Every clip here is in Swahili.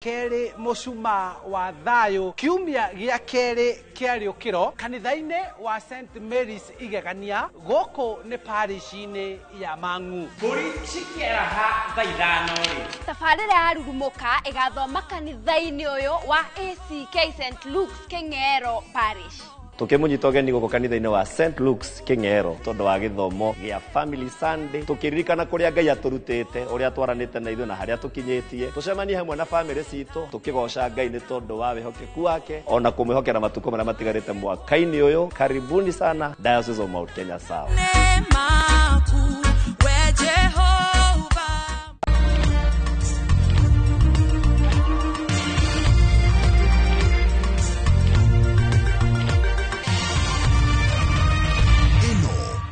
Keri musuma wa thayo kiumia gia keri kiario kiro kanitha-ini wa St Mary's igegania goko ni parish-ini ya Mang'u muri chikera ha thaithano ri tafarira ya rurumuka igathoma kanitha-ini uyu wa ACK St Luke's King'ero parish tukimunyita ugeni guko kanitha-ini wa St Luke's King'ero tondu wa githomo gia Family Sunday tukiririkana kuria Ngai aturutite uria twaranite na ithu na haria tukinyitie tucemanie hamwe na family citu tukigoca Ngai ni tondu wa wihokeku wake ona kumwihokera matuko maria matigarite mwaka-ini uyu. Karibuni sana Diocese of Mount Kenya South.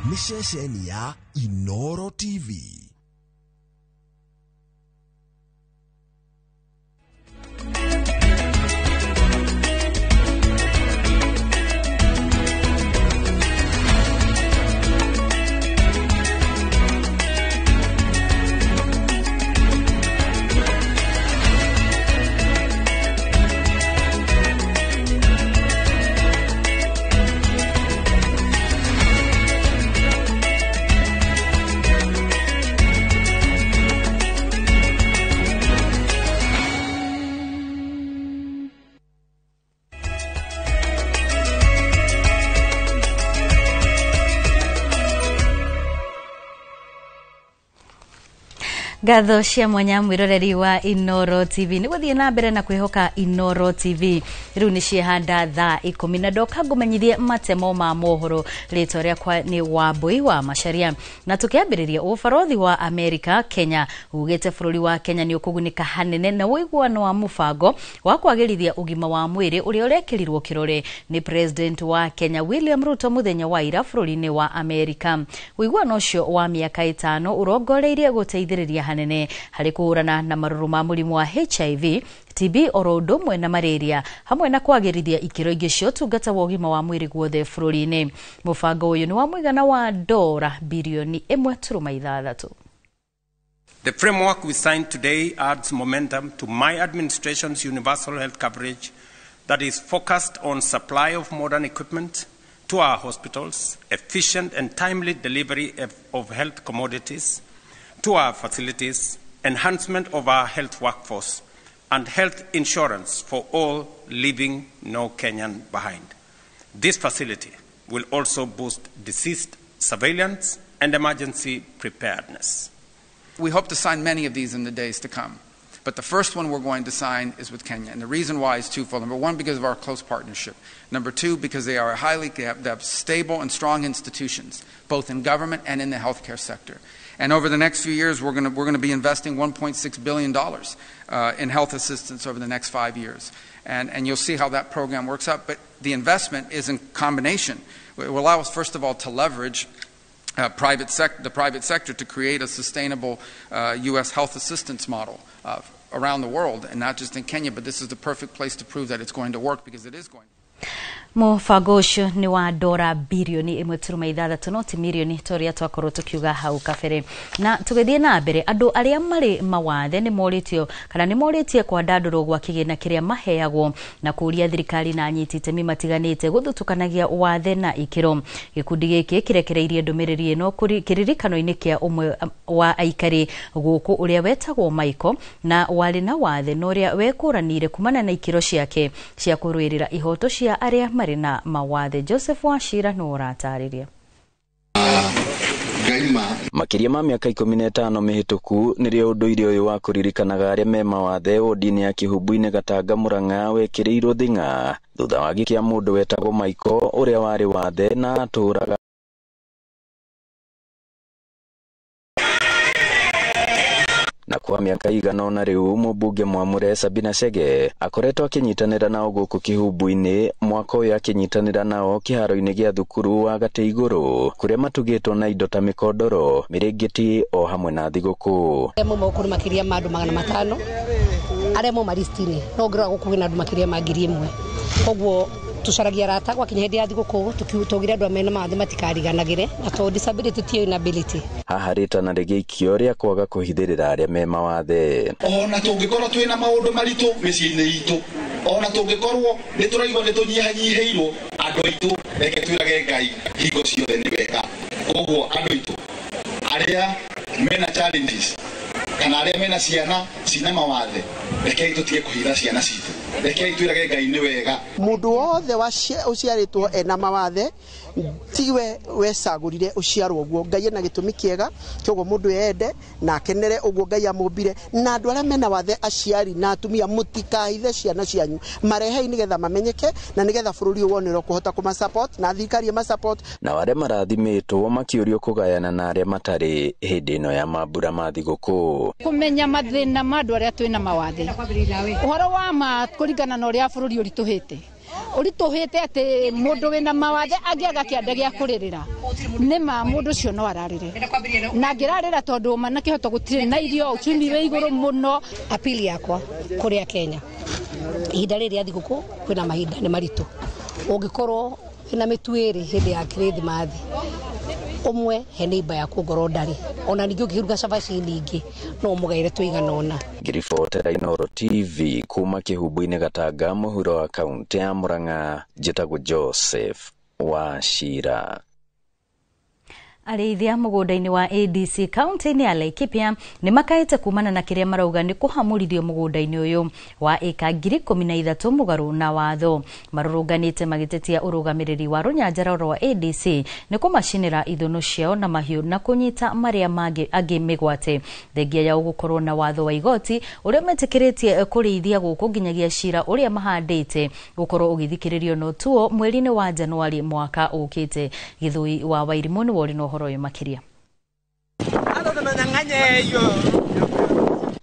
Mishesheni ya Inoro TV. Gatho cia mwanya mwiroreri wa Inoro TV ni guthie na mbere na kwihoka Inoro TV riu ni ciehanda thaa 10 na ndoka ngumenyithie matemo ma mohoro rito riakwa ni Wambui wa Macharia na tukiambiriria ubarothi wa America Kenya ugite bururi wa Kenya ni ukugunika hanene na wiguano wa mubango wa kwagirithia ugima wa mwiri uria urekirirwo kirore ni President wa Kenya William Ruto muthenya wa ira bururi-ini wa America. Wiguano ucio wa miaka 5 urongoreirie guteithiriria hanene hari kuhurana na maruru ma murimu wa HIV, TB orodo mwe na malaria hamwe na kwagirithia ikiro ingi cio tungata wa ugima wa mwiri guothe bururi-ini. Mubango uyu ni wa muigana wa dola bilioni 1.6. The framework we signed today adds momentum to my administration's universal health coverage that is focused on supply of modern equipment to our hospitals, efficient and timely delivery of health commodities to our facilities, enhancement of our health workforce, and health insurance for all, leaving no Kenyan behind. This facility will also boost disease surveillance and emergency preparedness. We hope to sign many of these in the days to come. But the first one we're going to sign is with Kenya. And the reason why is twofold. Number one, because of our close partnership. Number two, because they have stable and strong institutions, both in government and in the healthcare sector. And over the next few years, we're going to be investing $1.6 billion in health assistance over the next 5 years. And you'll see how that program works out. But the investment is in combination. It will allow us, first of all, to leverage the private sector to create a sustainable U.S. health assistance model around the world, and not just in Kenya, but this is the perfect place to prove that it's going to work, because it is going to. Mubango ucio ni wa dola bilioni 1.6 no ti milioni toria twakorwo tukiuga hau kabere. Na tugithie na mbere andu aria mari mawathe ni moritio kana ni moritie kwa ndanduro gwa kigina kiria maheagwo na kuria thirikari na anyiti itemi matiganite guthutukanagia wathe na ikiro. Gikundi giki kirekereirie ndumiriri ino kiririkano-ini kia umwe wa aikari guku uria wetagwo Michael na wari na wathe no uria wekuranire kumana na ikiro ciake cia kurwirira ihoto cia aria na mawathe. Joseph Wachira no uratariria. Makiria ma miaka 15 mihituku nirio unduire uyu wa kuririkanaga aria me mawathe odini ya Kihubu-ini Gatanga Murang'a wekirirwo thing'a thutha wa gikia mundu wetagwo Michael uria wari wathe na aturaga na kwa miaka igana na riu mubunge Mwamure Sabina Chege akoretwo akinyitanira nao guku Kihubu-ini mwaka uyu akinyitanira nao kiharo-ini gia thukuru wa Gateiguru kuria matugitwo na indo ta mikondoro miringiti o hamwe na thiguku. Mo kuri makiria ma andu 500 aremo maristini no ngira gukugira andu makiria ma 1000 koguo tucaragia rata gwa kinya hindi ya thiguku tukitugire andu amena mathe matikariganagire na to disability ti inability haha ritana rigikio ria kwaga kuhithirira aria me mawathe ona tungikorwo twina maundu maritu miciini itu ona tungikorwo nituraigwa nitunyihanyiheirwo andu aitu reke twirage Ngai hingo ciothe ni wega koguo andu aitu aria mena challenges kana aria mena ciana cina mawathe reke tutige kuhira ciana citu reke twirage Ngai ni wega mundu wothe uciaritwo ena mawathe tiwe wecagurire uciarwo guo Ngai na gitumi kiega kyogo mundu yende na akenere uguo Ngai amumbire na andu aria mena wathe aciari na atumia mutikahithe ciana cianyu marehe nigetha mamenyeke na nigetha bururi wonero kuhota kuma support na thirikari ma support na wale marathimitwo makiurio kugayana na aria matari hindi ino ya mambura ma thiguku kumenya mathina ma andu aria twina mawathe uhoro wa ma kuringana na uria bururi urituhite ati mundu wina mawathe angiaga kiande gia kuririra nima mundu cio no ararire na ngirarira tondu mana kihota gutire na irio uchumi we iguru muno apili yakwa kuria Kenya ihinda riri athiguku kwina mahinda ni maritu ungikorwo ina mituiri hindi ya Christmas umwe he neiba ya kugoro ndari ona ningi ukiruga cabaci nyingi no mugaire tuiganona Ngiribotera Inoro TV kuma kihubu-ini Gatanga muhuro wa kaunti ya Murang'a njitagwo Joseph Wachira. Arĩithia mũgũnda-inĩ wa ADC kaunti-inĩ ya Laikipia nĩ makaĩte kumana na kĩrĩa marauga nĩ kũhamũrithio mũgũnda-inĩ ũyũ wa eka 13,000 mũgarũ na watho. Marũrũnganĩte magĩtetia ũrũgamĩrĩri wa rũnyanjara rwa ADC nĩ kũmacinĩra ithũnũ ciao na mahiũ na kũnyita marĩa angĩ mĩgwate. Thengia ya gũkorwo na watho wa igoti ũrĩa metĩkĩrĩtie kũrĩithia gũkũ nginyagia cira ũrĩa mahandĩte gũkorwo ũgĩthikĩrĩrio no tuo mweri-inĩ wa Januari mwaka ũkĩte. Gĩthũi wa Wairimũ nĩ wori no horo makiria.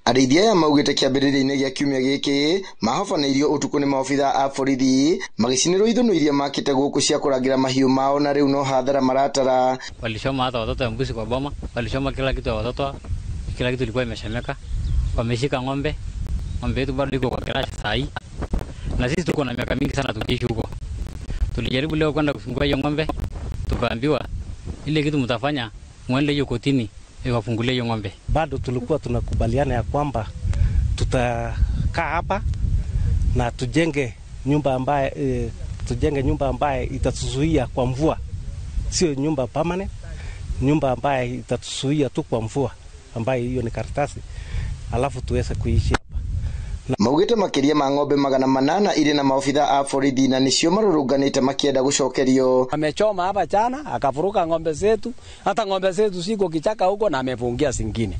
Arĩithia aya maugĩte kĩambĩrĩria-inĩ gĩa kiumia gĩkĩ mahobanĩirio ũtukũ nĩ maobitha a borithi magĩcinĩrwo ithũnũ iria makĩte gũkũ cia kũrangĩra mahiũ mao na rĩu no hathara maratara. Walichoma hata watoto ya mbuzi kwa boma, walichoma kila kitu ya watoto, kila kitu ilikuwa imeshemeka. Wameshika ng'ombe yetu bado iko kwa garage saa hii. Na sisi tuko na miaka mingi sana tukiishi huko. Tulijaribu leo kwenda kufungua hiyo ng'ombe, tukaambiwa ile kitu mtafanya mwende hiyo kotini iwafungulie hiyo ng'ombe. Bado tulikuwa tunakubaliana ya kwamba tutakaa hapa na tujenge nyumba ambaye itatuzuia kwa mvua, sio nyumba permanent, nyumba ambaye itatuzuia tu kwa mvua, ambaye hiyo ni karatasi, alafu tuweze kuishi hapa. Maugĩte makĩria ma ng'ombe 800 irĩ na maofitha a borithi na nicio marũrũnganĩte makĩenda gũcokerio. Amechoma hapa jana akafuruka ng'ombe zetu, hata ng'ombe zetu ziko kichaka huko na amefungia zingine.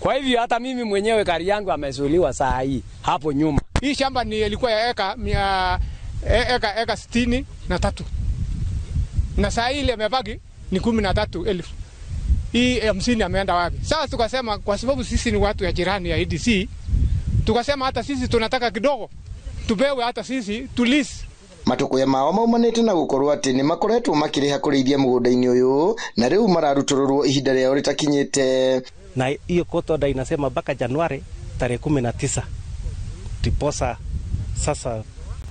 Kwa hivyo hata mimi mwenyewe gari yangu amezuiliwa saa hii hapo nyuma. Hii shamba ni ilikuwa ya eka 63 na saa hii ile imebaki ni 13,000. Hii 50 ameenda wapi? Sasa tukasema kwa sababu sisi ni watu ya jirani ya ADC, tukasema hata sisi tunataka kidogo tupewe hata sisi tulisi. Matuko ya mao maumanĩte na gũkorwo atĩ nĩ makoretwo makĩrĩha kũrĩithia mũgũnda-inĩ ũyũ na rĩu mararutũrũrwo ihinda rĩao rĩtakinyĩte. Na hiyo kotoda inasema mpaka Januari tarehe 19 tiposa sasa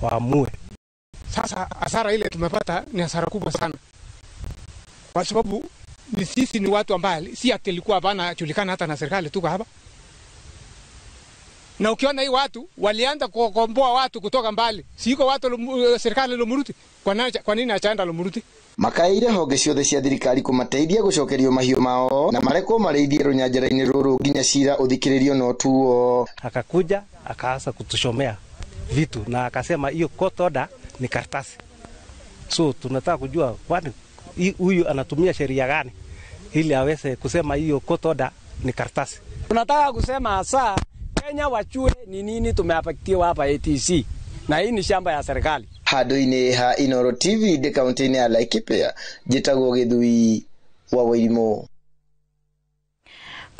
waamue. Sasa hasara ile tumepata ni hasara kubwa sana, kwa sababu ni sisi ni watu ambao si ati ilikuwa hapana julikana hata na serikali tuko hapa. Na ukiona hii watu walianza kukomboa watu kutoka mbali, siko watu serikali Lumuruti, kwa nini achaenda Lumuruti? Makaire honge ciothe cia thirikari kũmateithia gũcokerio mahiũ mao na marekwo marĩithie rũnyanjara-inĩ rũrũ nginya cira ũthikĩrĩrio no tuo. Akakuja akaanza kutushomea vitu na akasema hiyo court order ni karatasi. So tunataka kujua kwani huyu anatumia sheria gani ili aweze kusema hiyo court order ni karatasi. Tunataka kusema hasa Kenya wachue ni nini tumeapakitiwa hapa ATC na hii ni shamba ya serikali. Handũ-inĩ ha Inoro TV de kaunti-inĩ ya Laikipia njĩtagwo Gĩthui wa Wairimũ.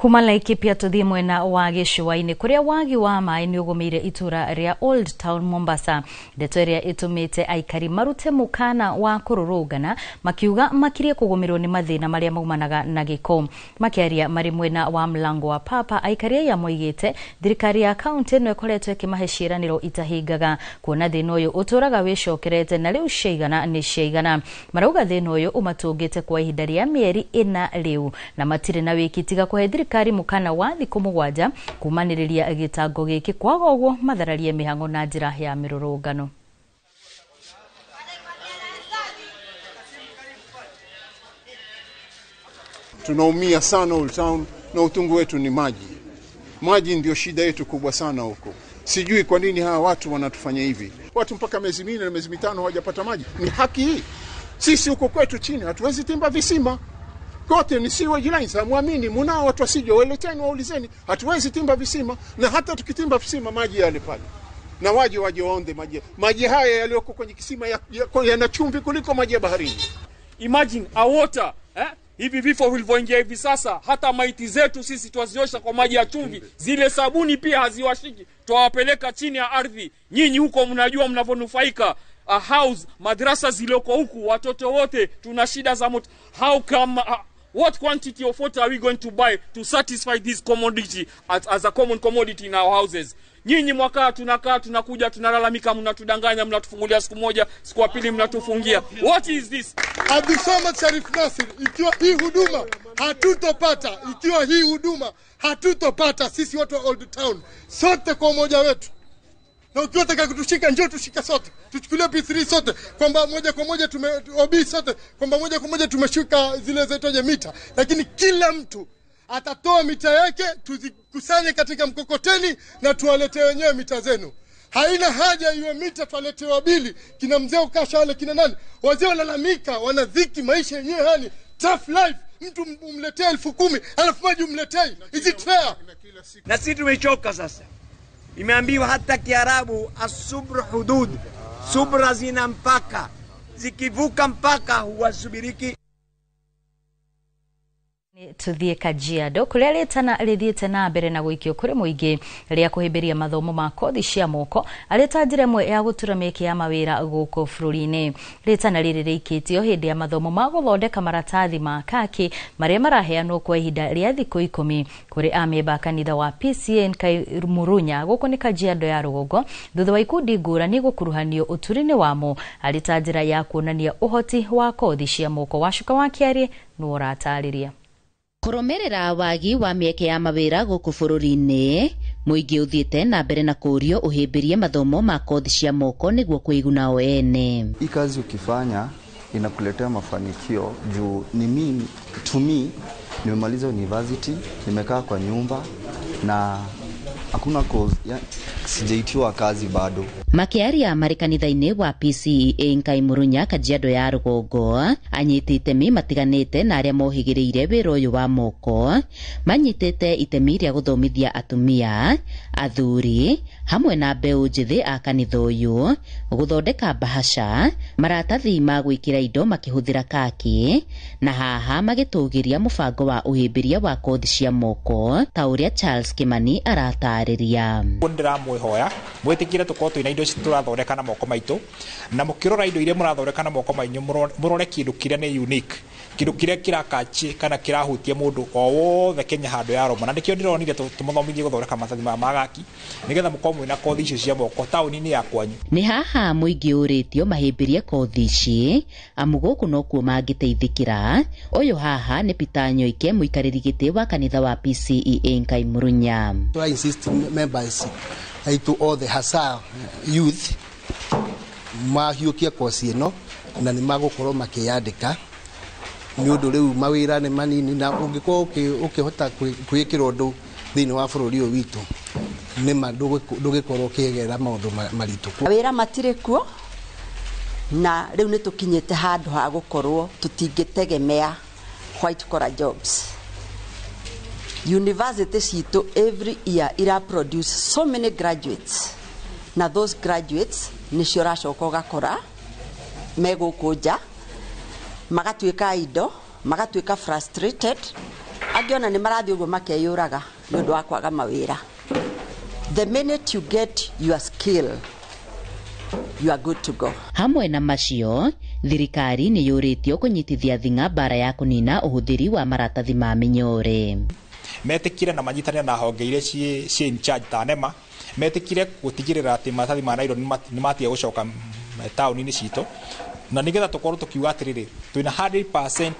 Kuma Laikipia tuthie mwena wa Gicũa-inĩ kuria wagi wa maĩ nĩ ũgũmĩire itura ria Old Town Mombasa. Ndeto ĩrĩa ĩtũmĩte aikari marute mũkana wa kũrũrũngana makiuga makirie kũgũmĩrwo nĩ mathĩna marĩa maumanaga na gĩko. Makĩaria marĩ mwena wa Mlango wa Papa, aikari aya moigĩte thirikari ya kaunti ĩno ĩkoretwo ĩkĩmahe ciĩranĩro itahingaga, kuona thĩna ũyũ ũtũraga wĩcokerete na rĩu ciaigana nĩ ciaigana. Marauga thĩna ũyũ ũmatũngĩte kwa ihinda rĩa mĩeri 4 rĩu na matirĩ na wĩki tiga kũhe thirikari mukana wa thikũ 7 kumanĩrĩria gĩtango gĩkĩ, kwaga ũguo mathararie mĩhang'o na njĩra ya mĩrũrũngano. Tunaumia sana Old Town na utungu wetu ni maji. Maji ndio shida yetu kubwa sana huko. Sijui kwa nini hawa watu wanatufanya hivi. Watu mpaka miezi 4 na miezi 5 hawajapata maji. Ni haki hii. Sisi huko kwetu chini hatuwezi timba visima. Kote ni sewage lines, muamini munao watu wasije waleteni waulizeni, hatuwezi timba visima, na hata tukitimba visima maji yale pale. Na waje waonde maji. Maji haya yaliyoko kwenye kisima yana chumvi kuliko maji ya baharini. Imagine a water, hivi vifo vilivyoingia hivi sasa, hata maiti zetu sisi twaziosha kwa maji ya chumvi. Zile sabuni pia haziwashiki, twawapeleka chini ya ardhi. Nyinyi huko mnajua mnavonufaika. A house, madrasa ziloko huku, watoto wote tuna shida za moto. How come what quantity of water are we going to buy to satisfy this commodity as a common commodity in our houses? Nyinyi mwaka tunakuja tunalalamika, mnatudanganya, mnatufungulia siku moja, siku ya pili mnatufungia. What is this? Abdulsamad Sharif Nasir, ikiwa hii huduma hatutopata sisi watu wa Old Town sote kwa umoja wetu. Na ukiwa taka kutushika njoo tushika sote. Tuchukulie P3 sote kwamba moja kwa moja OB sote kwamba moja kwa moja tumeshuka zile zetoje mita, lakini kila mtu atatoa mita yake, tuzikusanye katika mkokoteni na tuwaletee wenyewe mita zenu. Haina haja iwe mita tuwaletewa bili kina mzee ukasha wale kina nani. Wazee wanalamika, wanadhiki, maisha yenyewe hani tough life. Mtu umletee 10,000 alafu maji umletei. Is it fair? Na sisi tumechoka sasa. Imeambiwa hata Kiarabu asubru hudud, subra zina mpaka, zikivuka mpaka huwasubiriki. Tuthie Kajiado kuria retana rithiete na mbere na guikio kuri muingi ria kuhimbiria mathomo ma kothi cia moko areta njira imwe ya gutura mĩeke ya mawira guku bururi-ini. Retana riri rikitio hindi ya mathomo ma guthondeka maratathi ma kaki maria maraheanwo kwa ihinda ria thikũ 10 kuri amemba kanitha wa PCN Murunya guku ni Kajiado ya Rũgongo thutha wa ikundi ngũrani gukuruhanio uturi-ini wamo areta njira ya kuonania uhoti wa kothi cia moko. Wacuka wa Kiarie no ratariria kurumirira wagi wa mieke ya mawira guku bururi-ini, muingi uthiete na mbere na kurio uhimbirie mathomo ma kothi cia moko niguo kuiguna o ene. Hii kazi ukifanya inakuletea mafanikio juu ni mimi to me nimemaliza university, nimekaa kwa nyumba na hakuna course sijaitiwa kazi bado. Makiaria marĩ kanitha-inĩ wa PCEA Nkai Murunya Kajiado ya Rũgongo anyitĩte itemi matiganĩte na arĩa mohĩgĩrĩire wĩra ũyũ wa moko manyitĩte itemi rĩa gũthomithia atumia, athuri hamwe na mbeũ njĩthĩ a kanitha ũyũ gũthondeka bahasha, maratathi ma gwĩkĩra indo makĩhũthĩra kaki, na haha magĩtũgĩria mũbango wa ũhĩmbĩria wa kothi cia moko ta ũrĩa Charles Kimani aratarĩria. Ndiramwĩhoya mwĩtĩkĩre tũkorwo twĩna indo tũrathondeka na moko maitũ, na mũkĩrora indo iria mũrathondeka na moko mainyu mũrore kĩndũ kĩrĩa nĩ unique, kĩndũ kĩrĩa kĩrakachi kana kĩrahutia mũndũ o wothe Kenya handũ ya Roma. Na nĩkĩo ndĩronire tũmũthomithie gũthondeka maratathi ma magaki nĩgetha mũkorwo mwĩna kothi icio cia moko taũni-inĩ ya kwanyu. Nĩ haha mũingĩ ũrĩtio mahĩmbĩrie kothi ici amu gũkũ nokuo mangĩteithĩkĩra. Ũyũ haha nĩ Peter Nyoike, mũikarĩri gĩtĩ wa kanitha wa PCEA Nkai Murunya. So I insist members to all the hasa youth mahiukia kosi ĩno na nĩ magũkorwo makĩyandĩka nĩ ũndũ rĩu mawĩra nĩ manini, na ũngĩkorwo ũkĩhota kwĩkĩra ũndũ thĩinĩ wa bũrũri ũyũ witũ nĩma ndũgĩkorwo ũkĩgerera maũndũ maritũ. Wĩra matirĩ kuo na rĩu nĩ tũkinyĩte handũ ha gũkorwo tũtingĩtegemea white collar jobs. University citũ every year ira produce so many graduates, na those graduates nĩcio racoka ũgakora megũkũ nja magatuĩka indo, magatuĩka frustrated, Angiona ni marathi uguo makeyuraga ni undu wa kwaga mawira. The minute you get your skill, you are good to go. Hamwe na macio, thirikari ni yuritio kunyitithia thinga bara ya kunina uhuthiri wa maratathi ma minyore. Metikire na manyitanira na honge ile ci in charge ta NEMA, metikire gutigirira ati maratathi ma nairo ni matia gucoka tauni-ini citũ, na nigetha tukorwo tukiuga atiriri twina 100%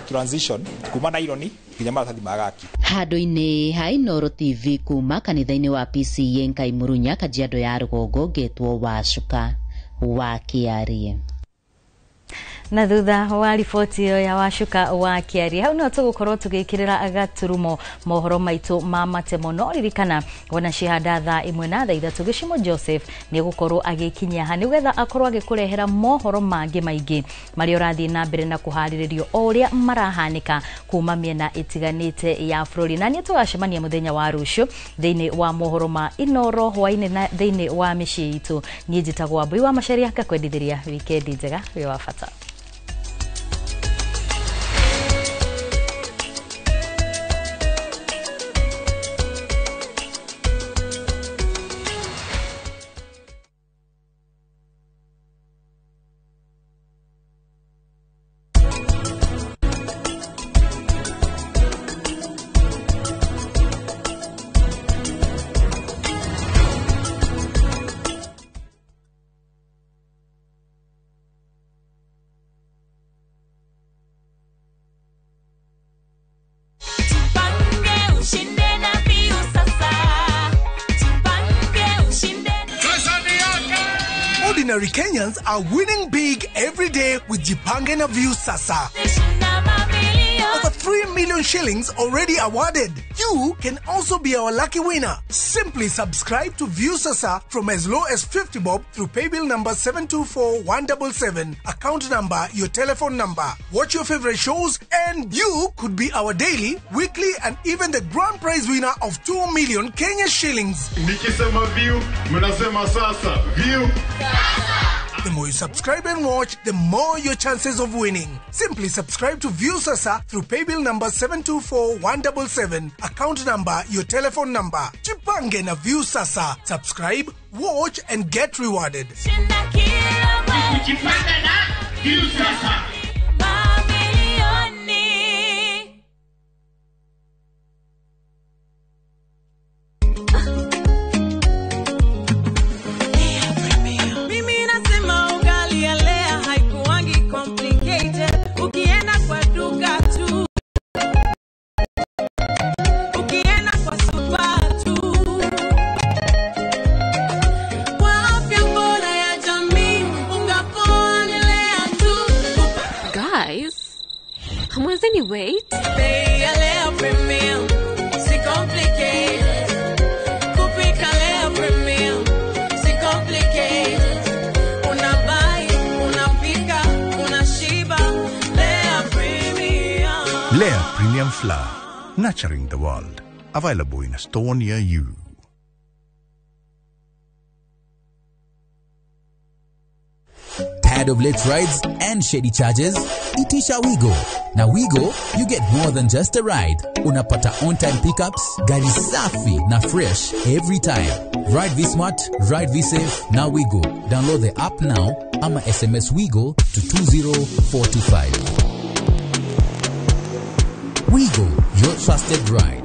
transition kuma naironi nginya maratathi ma gaki. Handu-ini ha Inooro TV kuma kanitha-ini wa PCEA Nkaimurunya Kajiado ya Rugongo ngetwo Wacuka wa Kiarie. Na thutha wa riboti ya Wacuka wa Kiarie, hau no tugukorwo tugikirira agaturumo mohoro maitu ma matemo. No ririkana wona cihanda thaa 1 na thaa 3 Gicimo Joseph ni gukorwo agikinya ha nigetha akorwo agikurehera mohoro mangi maingi mari urathi na mbere na kuhariririo uria marahanika kuma miena itiganite ya bururi. Na ni tugacemania muthenya wa rucio thiini wa mohoro ma Inooro hwaini na thiini wa micii itu. Ni njitagwo Mbui wa Macharia ngakwendithiria wikendi njega wi wa bata. Ordinary Kenyans are winning big every day with Jipange na Viusasa. Over 3 million shillings already awarded. You can also be our lucky winner. Simply subscribe to Viusasa from as low as 50 bob through paybill number 724177, account number, your telephone number. Watch your favorite shows and you could be our daily, weekly and even the grand prize winner of 2 million Kenya shillings. Nikisema view, mnasema sasa. View. The more you subscribe and watch, the more your chances of winning. Simply subscribe to Viusasa through paybill number 724177, account number, your telephone number. Jipange na Viusasa. Subscribe, watch and get rewarded. Jipange na Viusasa. Hamwezeni wait? Lea Premium Flour, nurturing the world. Available in a store near you. Tired of late rides and shady charges? Itisha Wigo. Now Wigo, you get more than just a ride. Unapata on-time pickups, gari safi na fresh every time. Ride V-Smart, ride V-Safe, now Wigo. Download the app now, ama SMS Wigo to 20425. Wigo, your trusted ride.